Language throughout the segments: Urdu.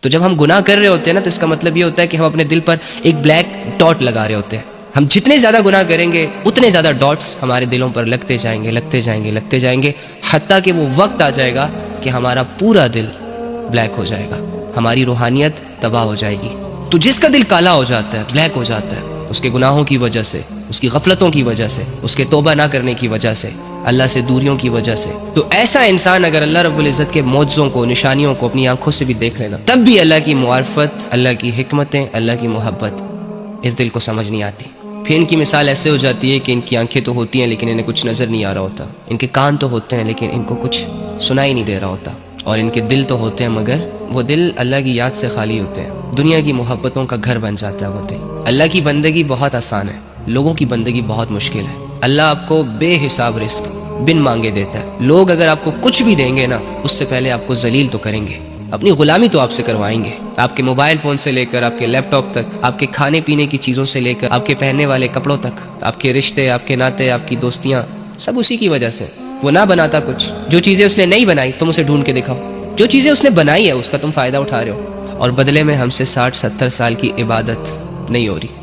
تو جب ہم گناہ کر رہے ہوتے ہیں نا، تو اس کا مطلب یہ ہوتا ہے کہ ہم اپنے دل پر ایک بلیک ڈاٹ لگا رہے ہوتے ہیں. ہم جتنے زیادہ گناہ کریں گے اتنے زیادہ ڈاٹس ہمارے دلوں پر لگتے جائیں گے، لگتے جائیں گے، لگتے جائیں گے، حتیٰ کہ وہ وقت آ جائے گا کہ ہمارا پورا دل بلیک ہو جائے گا، ہماری روحانیت تباہ ہو جائے گی. تو جس کا دل کالا ہو جاتا ہے، بلیک ہو جاتا ہے، اس کے گناہوں کی وجہ سے، اس کی غفلتوں کی وجہ سے، اس کے توبہ نہ کرنے کی وجہ سے، اللہ سے دوریوں کی وجہ سے، تو ایسا انسان اگر اللہ رب العزت کے معجزوں کو، نشانیوں کو اپنی آنکھوں سے بھی دیکھ لینا، تب بھی اللہ کی معرفت، اللہ کی حکمتیں، اللہ کی محبت اس دل کو سمجھ نہیں آتی. پھر ان کی مثال ایسے ہو جاتی ہے کہ ان کی آنکھیں تو ہوتی ہیں لیکن انہیں کچھ نظر نہیں آ رہا ہوتا، ان کے کان تو ہوتے ہیں لیکن ان کو کچھ سنائی نہیں دے رہا ہوتا، اور ان کے دل تو ہوتے ہیں مگر وہ دل اللہ کی یاد سے خالی ہوتے ہیں. دنیا کی محبتوں کا گھر بن جاتا ہے وہ دل. اللہ کی بندگی بہت آسان ہے، لوگوں کی بندگی بہت مشکل ہے. اللہ آپ کو بے حساب رزق بن مانگے دیتا ہے. لوگ اگر آپ کو کچھ بھی دیں گے نا، اس سے پہلے آپ کو ذلیل تو کریں گے، اپنی غلامی تو آپ سے کروائیں گے. آپ کے موبائل فون سے لے کر آپ کے لیپ ٹاپ تک، آپ کے کھانے پینے کی چیزوں سے لے کر آپ کے پہننے والے کپڑوں تک، آپ کے رشتے، آپ کے ناطے، آپ کی دوستیاں، سب اسی کی وجہ سے. وہ نہ بناتا کچھ، جو چیزیں اس نے نہیں بنائی تم اسے ڈھونڈ کے دکھاؤ. جو چیزیں اس نے بنائی ہے اس کا تم فائدہ اٹھا رہے ہو، اور بدلے میں ہم سے 60-70 سال کی عبادت نہیں ہو رہی،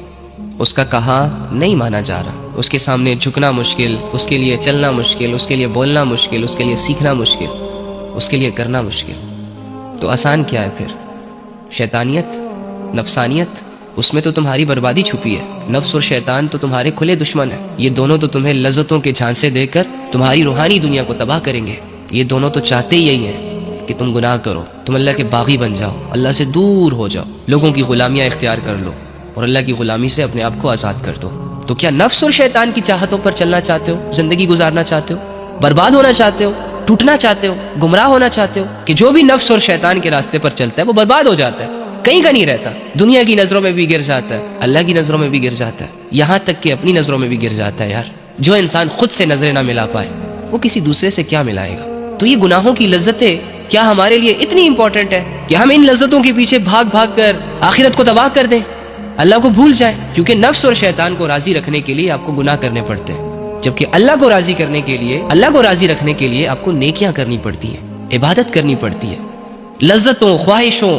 اس کا کہا نہیں مانا جا رہا، اس کے سامنے جھکنا مشکل، اس کے لیے چلنا مشکل، اس کے لیے بولنا مشکل، اس کے لیے سیکھنا مشکل، اس کے لیے کرنا مشکل. تو آسان کیا ہے پھر؟ شیطانیت، نفسانیت، اس میں تو تمہاری بربادی چھپی ہے. نفس اور شیطان تو تمہارے کھلے دشمن ہیں. یہ دونوں تو تمہیں لذتوں کے جھانسے دے کر تمہاری روحانی دنیا کو تباہ کریں گے. یہ دونوں تو چاہتے ہی یہی ہیں کہ تم گناہ کرو، تم اللہ کے باغی بن جاؤ، اللہ سے دور ہو جاؤ، لوگوں کی غلامیاں اختیار کر لو اور اللہ کی غلامی سے اپنے آپ کو آزاد کر دو. تو کیا نفس اور شیطان کی چاہتوں پر چلنا چاہتے ہو؟ زندگی گزارنا چاہتے ہو؟ برباد ہونا چاہتے ہو؟ ٹوٹنا چاہتے ہو؟ گمراہ ہونا چاہتے ہو؟ کہ جو بھی نفس اور شیطان کے راستے پر چلتا ہے وہ برباد ہو جاتا ہے، کہیں کا نہیں رہتا. دنیا کی نظروں میں بھی گر جاتا ہے، اللہ کی نظروں میں بھی گر جاتا ہے، یہاں تک کہ اپنی نظروں میں بھی گر جاتا ہے. یار جو انسان خود سے نظریں نہ ملا پائے وہ کسی دوسرے سے کیا ملائے گا؟ تو یہ گناہوں کی لذتیں کیا ہمارے لیے اتنی امپورٹنٹ ہے کہ ہم ان لذتوں کے پیچھے بھاگ بھاگ کر آخرت کو تباہ کر دیں، اللہ کو بھول جائیں؟ کیونکہ نفس اور شیطان کو راضی رکھنے کے لیے آپ کو گناہ کرنے پڑتے ہیں، جبکہ اللہ کو راضی کرنے کے لیے، اللہ کو راضی رکھنے کے لیے آپ کو نیکیاں کرنی پڑتی ہیں، عبادت کرنی پڑتی ہے. لذتوں، خواہشوں،